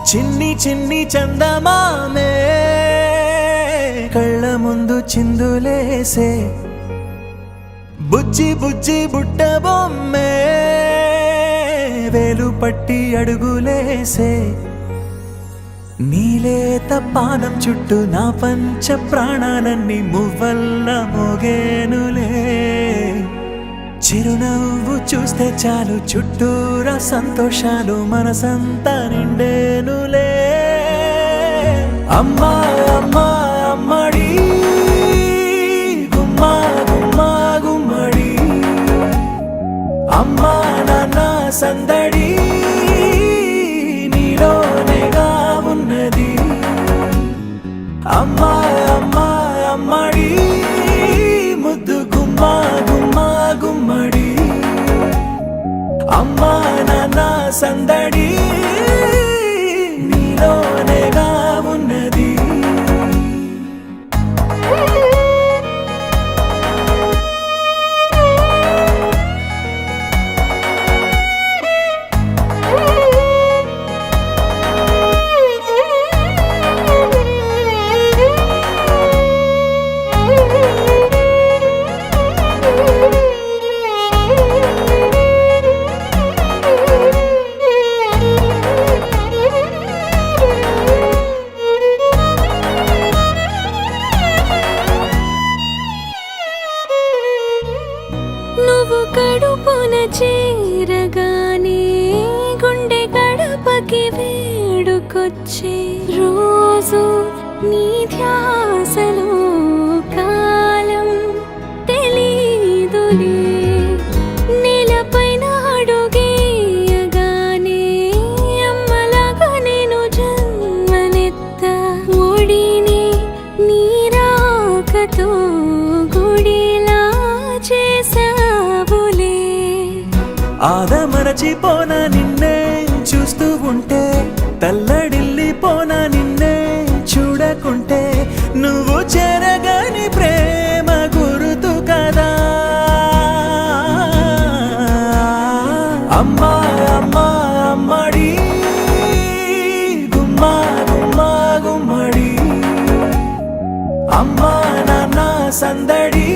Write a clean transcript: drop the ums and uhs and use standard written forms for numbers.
చిన్ని చిన్ని చందమామే కళ్ళ ముందు చిందులేసే బుజ్జి బుజ్జి బుట్ట బొమ్మే వేలు పట్టి అడుగులేసే నీలేత పానం చుట్టూ నా పంచ ప్రాణాలన్నీ మువ్వల్ల మోగేనులే చిరునవ్వు చూస్తే చాలు చుట్టూరా సంతోషాలు మనసంతా నిండేనులే అమ్మా అమ్మా అమ్మడి గుమ్మా గుమ్మా గుమ్మడి అమ్మా నాన్న సందడి నీలోనేగా ఉన్నది అమ్మా అమ్మా అమ్మడి ముద్దు గుమ్మా గుమ్మా గుమ్మడి అమ్మా నాన్న సందడి నీలోనేగా ఉన్నది నువ్వు కడుపున చేరగానే గుండె గడపకి వేడుకొచ్చే రోజు నీ ధ్యాసలో కాలం తెలీదులే నేలపైన అడుగేయగానే అమ్మలాగా నేను జన్మనెత్త ఒడిని నీ రాకతో గుడిలా చేసావులే ఆదమరచిపోనా నిన్నే చూస్తూ ఉంటే తల్లడిల్లిపోనా నిన్నే చూడకుంటే నువ్వు చెరగని ప్రేమ గురుతు కదా అమ్మా అమ్మా అమ్మడి గుమ్మా గుమ్మా గుమ్మడి అమ్మా నాన్న సందడి